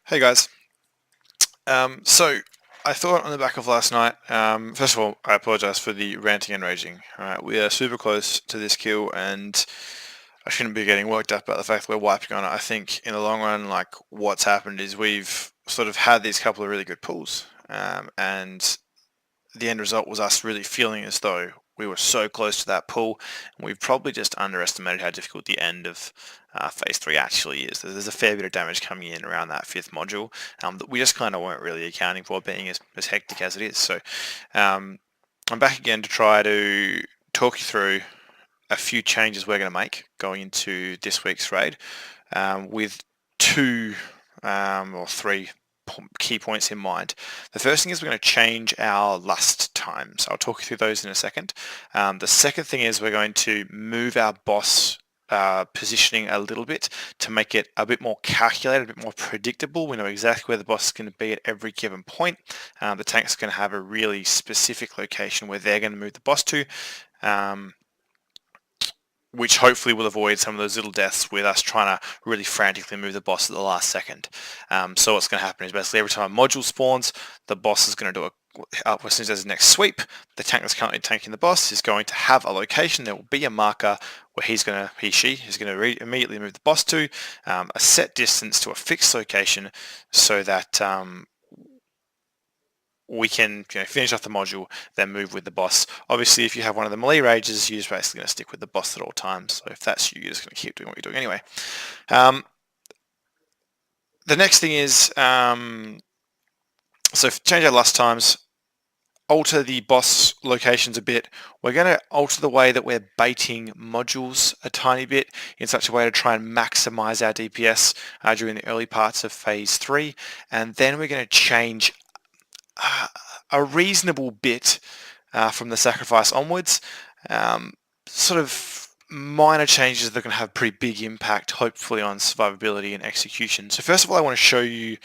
Hey guys. So I thought on the back of last night, first of all, I apologize for the ranting and raging. Alright, we are super close to this kill and I shouldn't be getting worked up about the fact that we're wiping on it. I think in the long run, like what's happened is we've sort of had these couple of really good pulls, and the end result was us really feeling as though we were so close to that pull, and we've probably just underestimated how difficult the end of phase 3 actually is. There's a fair bit of damage coming in around that 5th module that we just kind of weren't really accounting for, being as hectic as it is. So I'm back again to try to talk you through a few changes we're going to make going into this week's raid, with two or three key points in mind. The first thing is we're going to change our lust times. I'll talk you through those in a second. The second thing is we're going to move our boss positioning a little bit to make it a bit more calculated, a bit more predictable. We know exactly where the boss is going to be at every given point. The tank's going to have a really specific location where they're going to move the boss to, which hopefully will avoid some of those little deaths with us trying to really frantically move the boss at the last second. So what's going to happen is basically every time a module spawns, the boss is going to do as soon as there's the next sweep, the tank that's currently tanking the boss is going to have a location. There will be a marker where she is going to immediately move the boss to a set distance to a fixed location, so that we can finish off the module, then move with the boss. Obviously, if you have one of the melee rages, you're just basically going to stick with the boss at all times. So if that's you, you're just going to keep doing what you're doing anyway. The next thing is, so change our last times, alter the boss locations a bit. We're going to alter the way that we're baiting modules a tiny bit in such a way to try and maximize our DPS during the early parts of phase 3. And then we're going to change a reasonable bit from the sacrifice onwards. Sort of minor changes that are going to have pretty big impact, hopefully, on survivability and execution. So first of all, I want to show you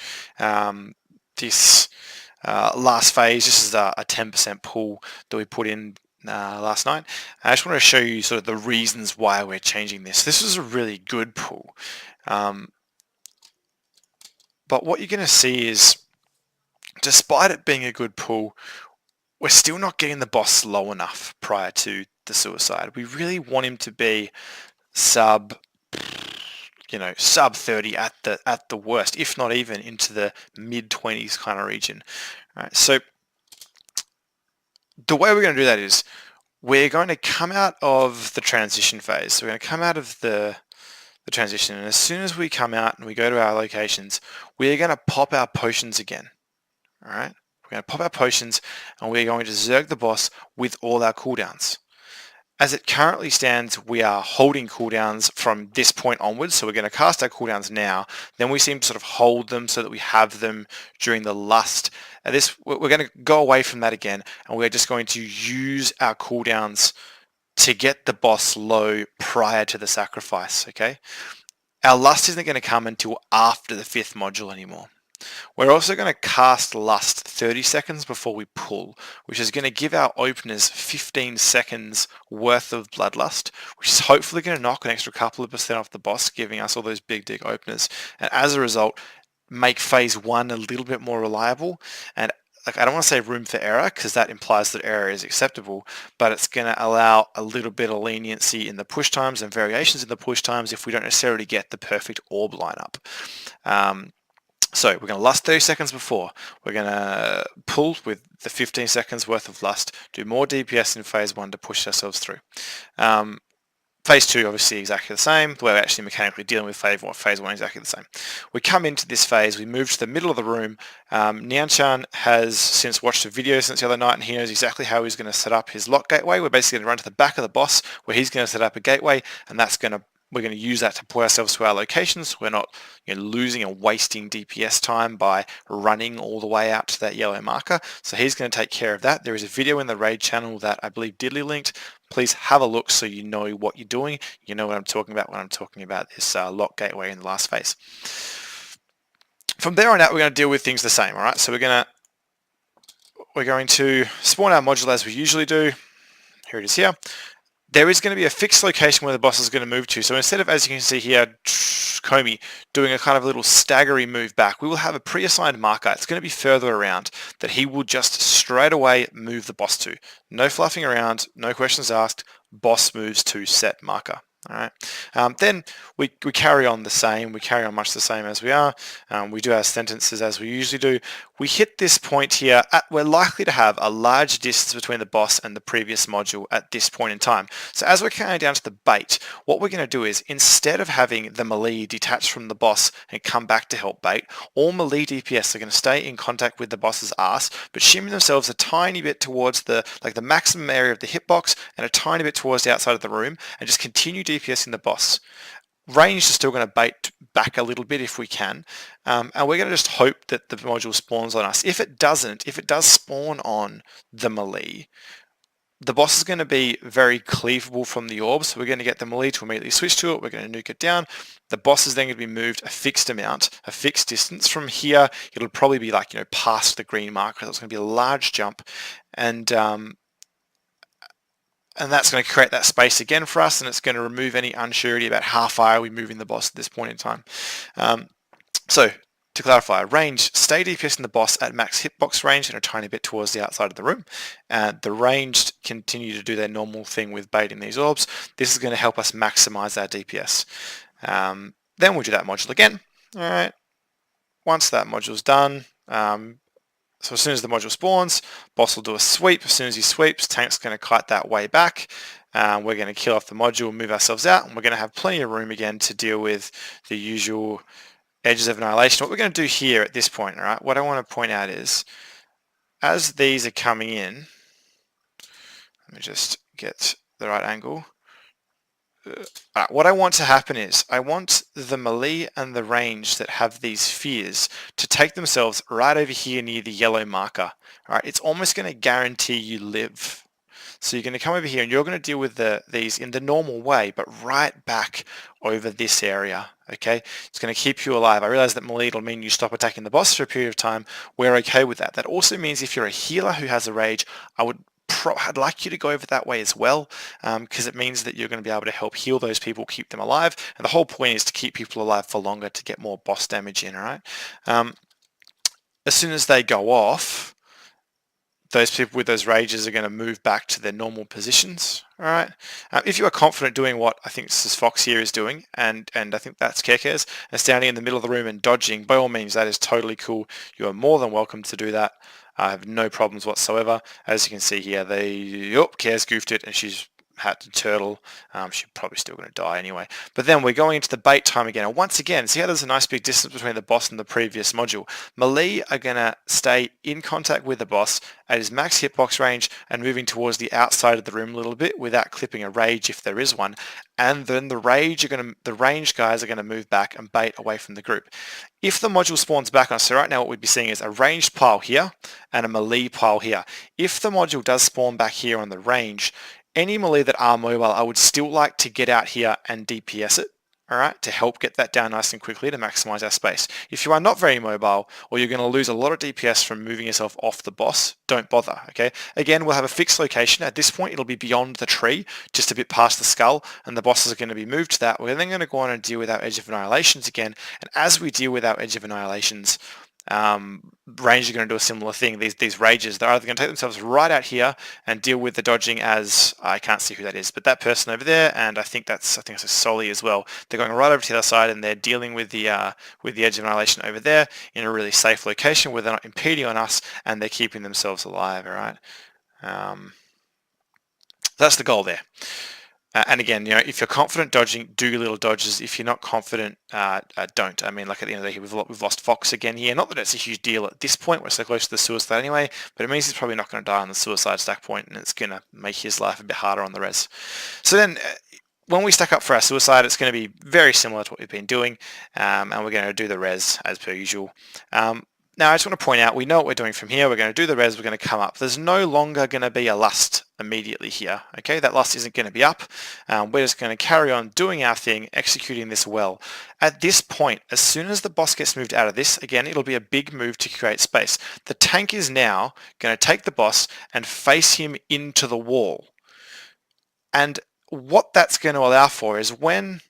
this last phase. This is a 10% pull that we put in last night. I just want to show you sort of the reasons why we're changing this. This was a really good pull. But what you're going to see is, despite it being a good pull, we're still not getting the boss low enough prior to the suicide. We really want him to be sub 30 at the worst, if not even into the mid-20s kind of region. All right, so the way we're going to do that is we're going to come out of the transition phase. So we're going to come out of the transition, and as soon as we come out and we go to our locations, we're going to pop our potions again. All right, we're going to pop our potions and we're going to zerg the boss with all our cooldowns. As it currently stands, we are holding cooldowns from this point onwards, so we're going to cast our cooldowns now, then we seem to sort of hold them so that we have them during the lust. We're going to go away from that again, and we're just going to use our cooldowns to get the boss low prior to the sacrifice, okay? Our lust isn't going to come until after the 5th module anymore. We're also going to cast lust 30 seconds before we pull, which is going to give our openers 15 seconds worth of bloodlust, which is hopefully going to knock an extra couple of % off the boss, giving us all those big dig openers, and as a result make phase 1 a little bit more reliable. And I don't want to say room for error, because that implies that error is acceptable, but it's going to allow a little bit of leniency in the push times and variations in the push times if we don't necessarily get the perfect orb lineup. So we're going to lust 30 seconds before. We're going to pull with the 15 seconds worth of lust, do more DPS in phase 1 to push ourselves through. Phase 2 obviously exactly the same. The way we're actually mechanically dealing with phase 1 exactly the same. We come into this phase, we move to the middle of the room. Nianchan has since watched a video since the other night, and he knows exactly how he's going to set up his lock gateway. We're basically going to run to the back of the boss where he's going to set up a gateway, and we're going to use that to pull ourselves to our locations. We're not losing and wasting DPS time by running all the way out to that yellow marker. So he's going to take care of that. There is a video in the raid channel that I believe Diddley linked. Please have a look so you know what you're doing. You know what I'm talking about when I'm talking about this lock gateway in the last phase. From there on out, we're going to deal with things the same. All right. So we're going to spawn our module as we usually do. Here it is here. There is going to be a fixed location where the boss is going to move to. So instead of, as you can see here, Comey doing a kind of little staggery move back, we will have a pre-assigned marker. It's going to be further around that he will just straight away move the boss to. No fluffing around, no questions asked, boss moves to set marker. All right. Then we carry on the same. We carry on much the same as we are. We do our sentences as we usually do. We hit this point here. We're likely to have a large distance between the boss and the previous module at this point in time. So as we're carrying down to the bait, what we're going to do is, instead of having the melee detach from the boss and come back to help bait, all melee DPS are going to stay in contact with the boss's ass, but shimmy themselves a tiny bit towards the maximum area of the hitbox and a tiny bit towards the outside of the room, and just continue DPSing the boss. Range is still going to bait back a little bit if we can, and we're going to just hope that the module spawns on us. If it doesn't, if it does spawn on the melee, the boss is going to be very cleavable from the orb, so we're going to get the melee to immediately switch to it. We're going to nuke it down. The boss is then going to be moved a fixed amount, a fixed distance. From here, it'll probably be like, past the green marker. It's going to be a large jump, and that's going to create that space again for us, and it's going to remove any unsurety about how far are we moving the boss at this point in time. So to clarify, range, stay DPSing the boss at max hitbox range and a tiny bit towards the outside of the room. The ranged continue to do their normal thing with baiting these orbs. This is going to help us maximize our DPS. Then we'll do that module again. All right. Once that module's done, so as soon as the module spawns, boss will do a sweep. As soon as he sweeps, tank's going to kite that way back. We're going to kill off the module, move ourselves out, and we're going to have plenty of room again to deal with the usual edges of annihilation. What we're going to do here at this point, all right, what I want to point out is, as these are coming in, let me just get the right angle. What I want to happen is, I want the melee and the range that have these fears to take themselves right over here near the yellow marker. All right, it's almost going to guarantee you live. So you're going to come over here and you're going to deal with these in the normal way, but right back over this area. Okay, it's going to keep you alive. I realize that melee will mean you stop attacking the boss for a period of time. We're okay with that. That also means if you're a healer who has a rage, I'd like you to go over that way as well, because it means that you're going to be able to help heal those people, keep them alive, and the whole point is to keep people alive for longer to get more boss damage in, all right? As soon as they go off, those people with those rages are going to move back to their normal positions, all right? If you are confident doing what I think this is Fox here is doing, and I think that's Kekes, and standing in the middle of the room and dodging, by all means, that is totally cool. You are more than welcome to do that. I have no problems whatsoever. As you can see here, Kez goofed it and she's had to turtle. She's probably still going to die anyway. But then we're going into the bait time again. And once again, see how there's a nice big distance between the boss and the previous module. Melee are going to stay in contact with the boss at his max hitbox range and moving towards the outside of the room a little bit without clipping a rage if there is one. And then the range guys are going to move back and bait away from the group. If the module spawns back on, so right now what we'd be seeing is a ranged pile here and a melee pile here. If the module does spawn back here on the range, any melee that are mobile, I would still like to get out here and DPS it, all right, to help get that down nice and quickly to maximize our space. If you are not very mobile, or you're going to lose a lot of DPS from moving yourself off the boss, don't bother, okay? Again, we'll have a fixed location. At this point, it'll be beyond the tree, just a bit past the skull, and the bosses are going to be moved to that. We're then going to go on and deal with our Edge of Annihilations again, and as we deal with our Edge of Annihilations, range are going to do a similar thing. These rages, they're either going to take themselves right out here and deal with the dodging as, I can't see who that is, but that person over there, and I think that's a Soli as well. They're going right over to the other side and they're dealing with the Edge of Annihilation over there in a really safe location where they're not impeding on us and they're keeping themselves alive, all right? That's the goal there. And again, if you're confident dodging, do your little dodges. If you're not confident, don't. I mean, like at the end of the day, we've lost Fox again here. Not that it's a huge deal at this point. We're so close to the suicide anyway, but it means he's probably not going to die on the suicide stack point, and it's going to make his life a bit harder on the res. So then, when we stack up for our suicide, it's going to be very similar to what we've been doing, and we're going to do the res as per usual. Now, I just want to point out, we know what we're doing from here. We're going to do the res, we're going to come up. There's no longer going to be a lust immediately here, okay? That lust isn't going to be up. We're just going to carry on doing our thing, executing this well. At this point, as soon as the boss gets moved out of this, again, it'll be a big move to create space. The tank is now going to take the boss and face him into the wall. And what that's going to allow for is when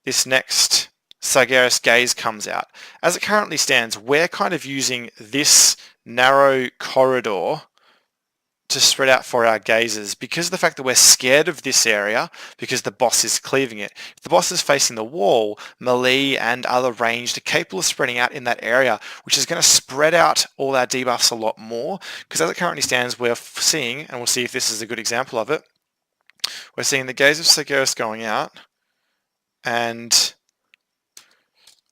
this next Sargeras gaze comes out. As it currently stands, we're kind of using this narrow corridor to spread out for our gazes because of the fact that we're scared of this area because the boss is cleaving it. If the boss is facing the wall, melee and other ranged are capable of spreading out in that area, which is going to spread out all our debuffs a lot more because as it currently stands, we're seeing, and we'll see if this is a good example of it, we're seeing the gaze of Sargeras going out, and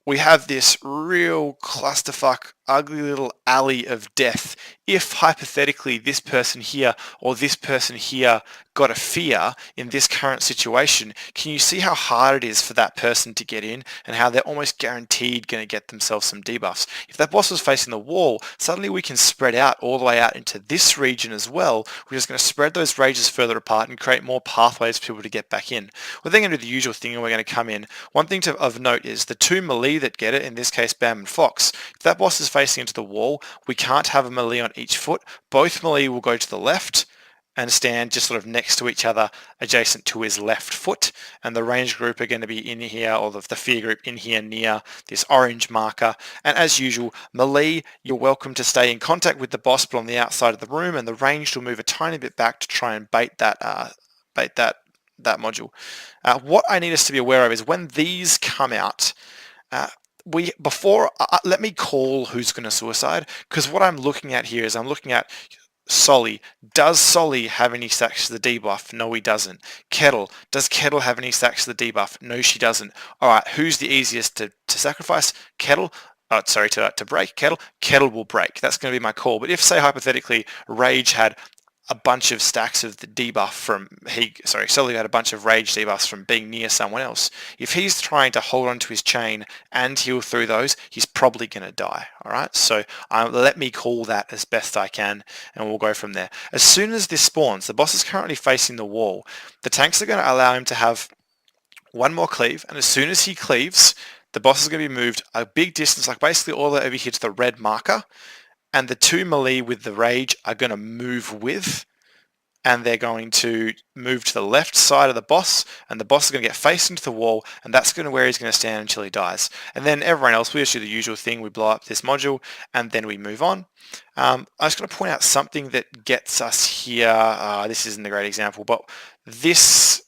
we have this real clusterfuck, ugly little alley of death. If hypothetically this person here or this person here got a fear in this current situation, can you see how hard it is for that person to get in and how they're almost guaranteed going to get themselves some debuffs? If that boss was facing the wall, suddenly we can spread out all the way out into this region as well, which is going to spread those rages further apart and create more pathways for people to get back in. We're then going to do the usual thing and we're going to come in. One thing of note is the two melee that get it, in this case Bam and Fox, if that boss is facing into the wall, we can't have a melee on each foot. Both melee will go to the left and stand just sort of next to each other adjacent to his left foot, and the range group are going to be in here, or the fear group in here near this orange marker. And as usual, melee, you're welcome to stay in contact with the boss but on the outside of the room, and the ranged will move a tiny bit back to try and bait that module. What I need us to be aware of is when these come out, let me call who's going to suicide, because what I'm looking at here is I'm looking at Solly. Does Solly have any stacks to the debuff? No, he doesn't. Kettle. Does Kettle have any stacks to the debuff? No, she doesn't. All right, who's the easiest to sacrifice? Kettle. Oh, sorry, to break. Kettle. Kettle will break. That's going to be my call. But if, say, hypothetically, Rage had a bunch of stacks of the debuff from Solly had a bunch of rage debuffs from being near someone else. If he's trying to hold onto his chain and heal through those, he's probably going to die. All right, so let me call that as best I can, and we'll go from there. As soon as this spawns, the boss is currently facing the wall. The tanks are going to allow him to have one more cleave, and as soon as he cleaves, the boss is going to be moved a big distance, like basically all the way over here to the red marker, and the two melee with the rage are going to move with, and they're going to move to the left side of the boss, and the boss is going to get faced into the wall, and that's going to where he's going to stand until he dies. And then everyone else, we just do the usual thing, we blow up this module, and then we move on. I was going to point out something that gets us here. This isn't a great example, but this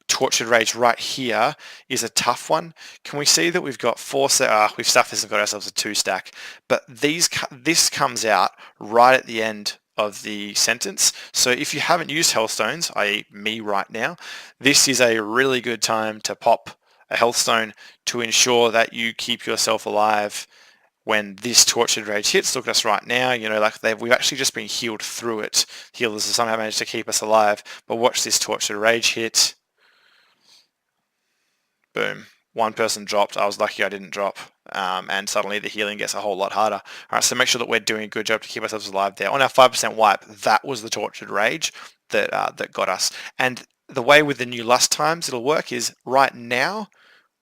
Tortured Rage right here is a tough one. Can we see that we've got we've stuffed this and got ourselves a 2 stack, but this comes out right at the end of the sentence. So if you haven't used Healthstones, i.e. me right now, this is a really good time to pop a Healthstone to ensure that you keep yourself alive when this Tortured Rage hits. Look at us right now, we've actually just been healed through it. Healers have somehow managed to keep us alive, but watch this Tortured Rage hit. Boom. One person dropped. I was lucky I didn't drop, and suddenly the healing gets a whole lot harder. All right, so make sure that we're doing a good job to keep ourselves alive there. On our 5% wipe, that was the Tortured Rage that got us. And the way with the new lust times it'll work is right now,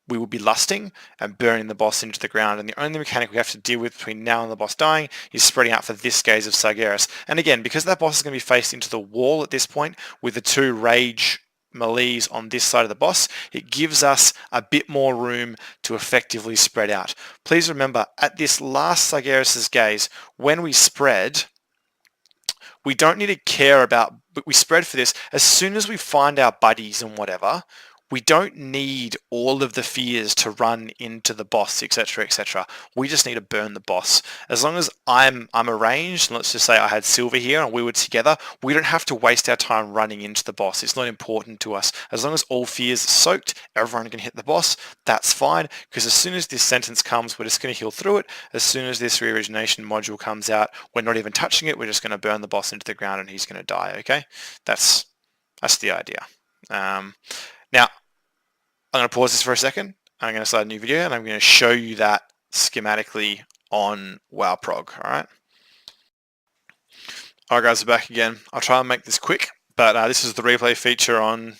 we will be lusting and burning the boss into the ground, and the only mechanic we have to deal with between now and the boss dying is spreading out for this gaze of Sargeras. And again, because that boss is going to be faced into the wall at this point with the 2 rage melees on this side of the boss, it gives us a bit more room to effectively spread out. Please remember, at this last Sargeras' gaze, when we spread, we don't need to care about, but we spread for this. As soon as we find our buddies and whatever, we don't need all of the fears to run into the boss, etc., etc. We just need to burn the boss. As long as I'm arranged, let's just say I had Silver here and we were together, we don't have to waste our time running into the boss. It's not important to us. As long as all fears are soaked, everyone can hit the boss, that's fine, because as soon as this sentence comes, we're just going to heal through it. As soon as this reorigination module comes out, we're not even touching it, we're just going to burn the boss into the ground and he's going to die, okay? That's the idea. Now, I'm going to pause this for a second. I'm going to start a new video and I'm going to show you that schematically on WoWprog, alright? Alright guys, we're back again. I'll try and make this quick, but this is the replay feature on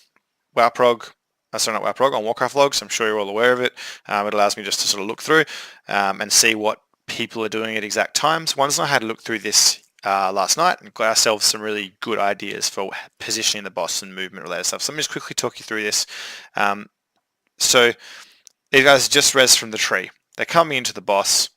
WoWprog. Sorry, not WoWprog, on Warcraft Logs. I'm sure you're all aware of it. It allows me just to sort of look through and see what people are doing at exact times. Once I had a look through this last night and got ourselves some really good ideas for positioning the boss and movement related stuff. So let me just quickly talk you through this. So These guys just res from the tree. They're coming into the boss.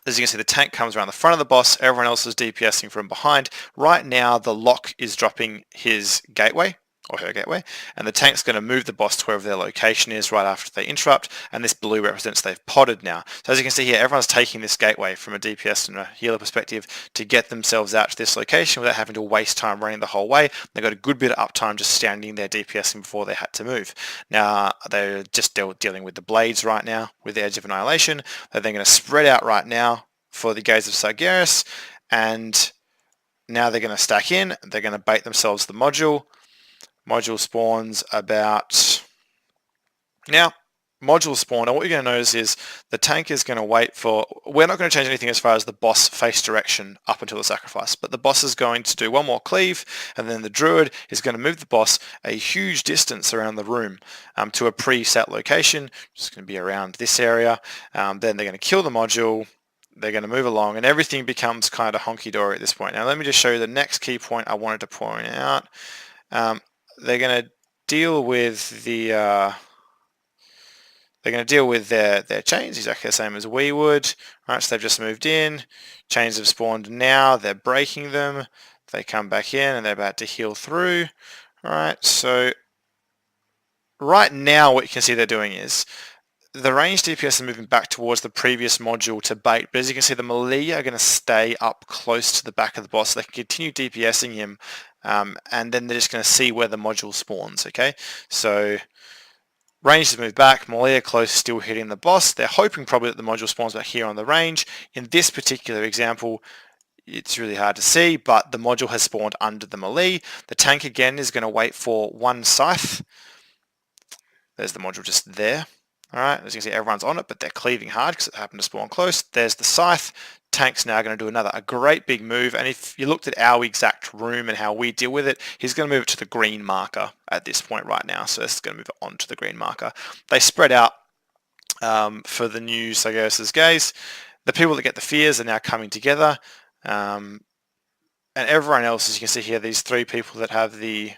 As you can see, the tank comes around the front of the boss. Everyone else is DPSing from behind. Right now, the lock is dropping his gateway, or her gateway, and the tank's going to move the boss to wherever their location is right after they interrupt, and this blue represents they've potted now. So as you can see here, everyone's taking this gateway from a DPS and a healer perspective to get themselves out to this location without having to waste time running the whole way. They've got a good bit of uptime just standing there DPSing before they had to move. Now, they're just dealing with the blades right now with the Edge of Annihilation. They're then going to spread out right now for the Gaze of Sargeras, and now they're going to stack in. They're going to bait themselves the module. Module spawns about... Now, module spawn, and what you're going to notice is the tank is going to wait for... We're not going to change anything as far as the boss face direction up until the sacrifice, but the boss is going to do one more cleave, and then the druid is going to move the boss a huge distance around the room to a preset location, which is going to be around this area. Then they're going to kill the module. They're going to move along, and everything becomes kind of honky-dory at this point. Now, let me just show you the next key point I wanted to point out. They're going to deal with their chains exactly the same as we would. Right, so they've just moved in. Chains have spawned now. They're breaking them. They come back in and they're about to heal through. All right, so right now what you can see they're doing is the ranged DPS are moving back towards the previous module to bait, but as you can see the melee are going to stay up close to the back of the boss so they can continue DPSing him, and then they're just going to see where the module spawns, okay? So range has moved back, melee are close, still hitting the boss. They're hoping probably that the module spawns back here on the range. In this particular example, it's really hard to see, but the module has spawned under the melee. The tank again is going to wait for one scythe. There's the module just there. Alright, as you can see everyone's on it, but they're cleaving hard because it happened to spawn close. There's the scythe. Tank's now going to do a great big move, and if you looked at our exact room and how we deal with it, he's going to move it to the green marker at this point right now, so this is going to move it on to the green marker. They spread out for the new Sargeras' Gaze. The people that get the fears are now coming together, and everyone else, as you can see here, these three people that have the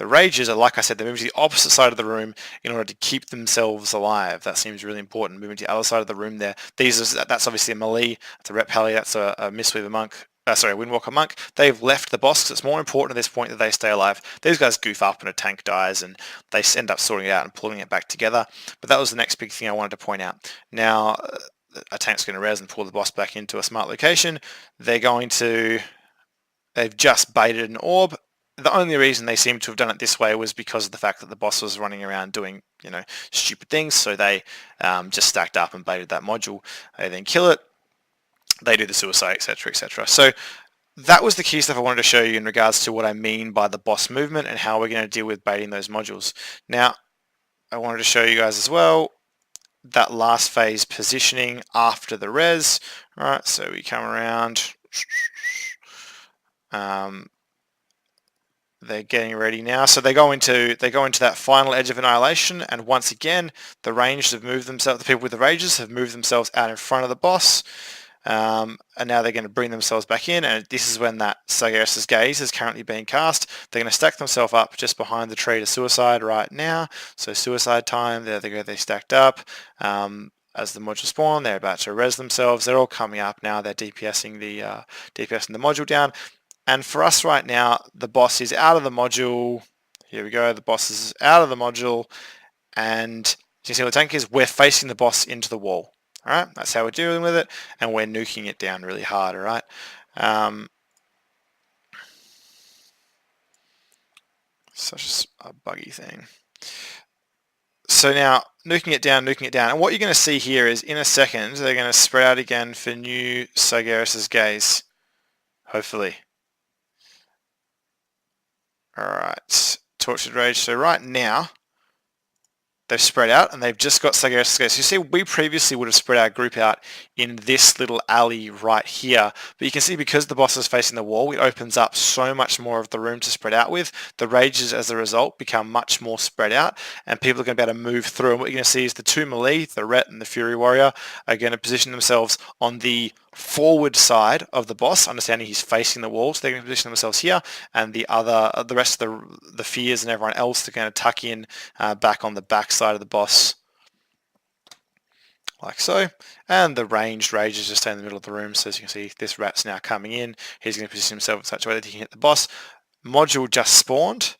rages are, like I said, they're moving to the opposite side of the room in order to keep themselves alive. That seems really important, moving to the other side of the room there. That's obviously a melee, that's a rep pally, that's a Mistweaver monk, a Windwalker monk. They've left the boss because it's more important at this point that they stay alive. These guys goof up and a tank dies and they end up sorting it out and pulling it back together. But that was the next big thing I wanted to point out. Now, a tank's going to res and pull the boss back into a smart location. They've just baited an orb. The only reason they seem to have done it this way was because of the fact that the boss was running around doing, stupid things. So they just stacked up and baited that module. They then kill it. They do the suicide, etc., etc. So that was the key stuff I wanted to show you in regards to what I mean by the boss movement and how we're going to deal with baiting those modules. Now, I wanted to show you guys as well that last phase positioning after the res. All right, so we come around. They're getting ready now, so they go into that final Edge of Annihilation, and once again the ranged have moved themselves. The people with the rages have moved themselves out in front of the boss, and now they're going to bring themselves back in. And this is when that Sargeras' Gaze is currently being cast. They're going to stack themselves up just behind the tree to suicide right now. So suicide time. There they go. They stacked up. As the module spawn, they're about to res themselves. They're all coming up now. They're DPSing the module down. And for us right now, the boss is out of the module. Here we go. The boss is out of the module. And you can see what the tank is. We're facing the boss into the wall. All right. That's how we're dealing with it. And we're nuking it down really hard. All right. Such a buggy thing. So now, nuking it down. And what you're going to see here is in a second, they're going to spread out again for new Sargeras' Gaze. Hopefully. Alright, Tortured Rage. So right now, they've spread out and they've just got Sargeras' Gaze. So you see, we previously would have spread our group out in this little alley right here. But you can see because the boss is facing the wall, it opens up so much more of the room to spread out with. The rages, as a result, become much more spread out and people are going to be able to move through. And what you're going to see is the two melee, the Ret and the Fury Warrior, are going to position themselves on the forward side of the boss, understanding he's facing the wall, so they're going to position themselves here, and the rest of the fears and everyone else, they're going to tuck in back on the back side of the boss like so, and the ranged rages just stay in the middle of the room. So as you can see, this rat's now coming in. He's going to position himself in such a way that he can hit the boss. Module just spawned.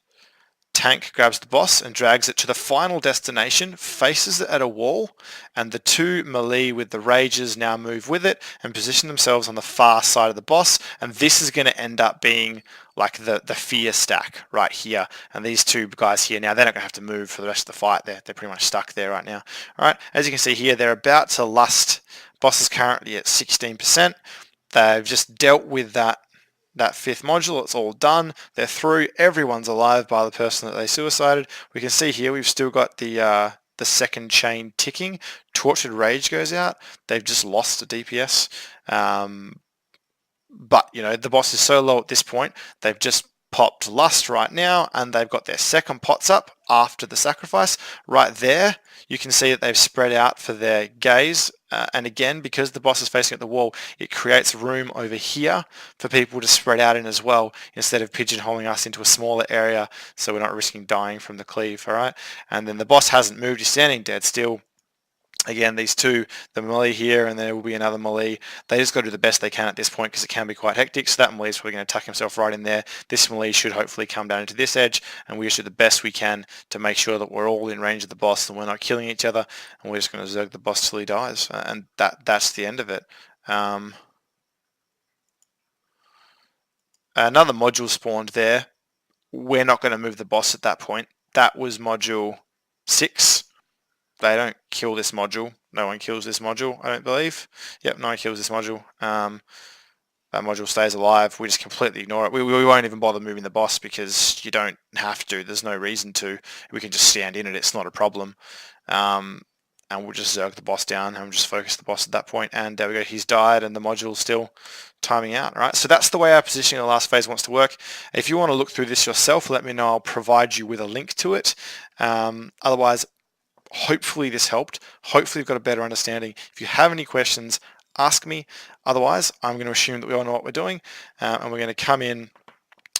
Tank grabs the boss and drags it to the final destination, faces it at a wall, and the two melee with the rages now move with it and position themselves on the far side of the boss, and this is going to end up being like the fear stack right here. And these two guys here now, they're not going to have to move for the rest of the fight. They're pretty much stuck there right now. All right, as you can see here, they're about to lust. Boss is currently at 16%. They've just dealt with that fifth module. It's all done. They're through. Everyone's alive by the person that they suicided. We can see here we've still got the second chain ticking. Tortured Rage goes out. They've just lost a DPS. But, you know, the boss is so low at this point, they've just popped Lust right now, and they've got their second pots up after the sacrifice. Right there, you can see that they've spread out for their gaze. And again, because the boss is facing at the wall, it creates room over here for people to spread out in as well, instead of pigeonholing us into a smaller area, so we're not risking dying from the cleave, all right? And then the boss hasn't moved, he's standing dead still. Again, these two, the melee here, and there will be another melee. They just got to do the best they can at this point because it can be quite hectic. So that melee is probably going to tuck himself right in there. This melee should hopefully come down into this edge, and we just do the best we can to make sure that we're all in range of the boss and we're not killing each other. And we're just going to zerg the boss till he dies, and that's the end of it. Another module spawned there. We're not going to move the boss at that point. That was module 6. They don't kill this module. No one kills this module, I don't believe. Yep, no one kills this module. That module stays alive. We just completely ignore it. We won't even bother moving the boss because you don't have to. There's no reason to. We can just stand in it. It's not a problem. And we'll just zerg the boss down and we'll just focus the boss at that point. And there we go. He's died and the module's still timing out. All right. So that's the way our positioning in the last phase wants to work. If you want to look through this yourself, let me know. I'll provide you with a link to it. Otherwise, hopefully this helped. Hopefully you've got a better understanding. If you have any questions, ask me. Otherwise, I'm going to assume that we all know what we're doing, and we're going to come in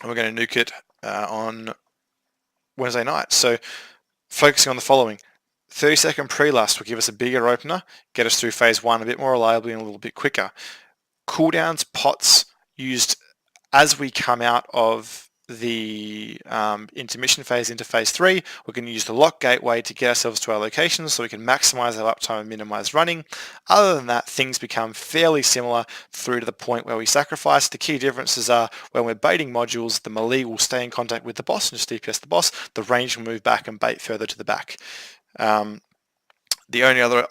and we're going to nuke it on Wednesday night. So focusing on the following. 30-second pre-lust will give us a bigger opener, get us through phase 1 a bit more reliably and a little bit quicker. Cooldowns, pots used as we come out of the intermission phase into phase 3. We're going to use the lock gateway to get ourselves to our locations so we can maximize our uptime and minimize running. Other than that, things become fairly similar through to the point where we sacrifice. The key differences are when we're baiting modules, the melee will stay in contact with the boss and just DPS the boss. The range will move back and bait further to the back. The only other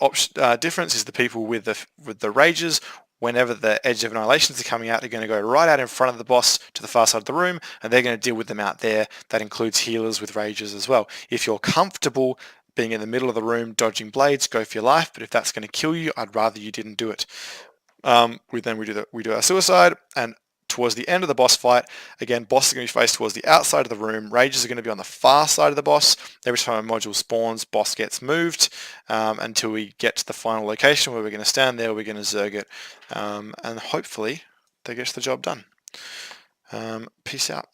difference is the people with the rages. Whenever the Edge of Annihilations are coming out, they're going to go right out in front of the boss to the far side of the room, and they're going to deal with them out there. That includes healers with rages as well. If you're comfortable being in the middle of the room dodging blades, go for your life, but if that's going to kill you, I'd rather you didn't do it. We do our suicide, and towards the end of the boss fight, again, boss is going to be faced towards the outside of the room. Rages are going to be on the far side of the boss. Every time a module spawns, boss gets moved until we get to the final location where we're going to stand there. We're going to zerg it, and hopefully that gets the job done. Peace out.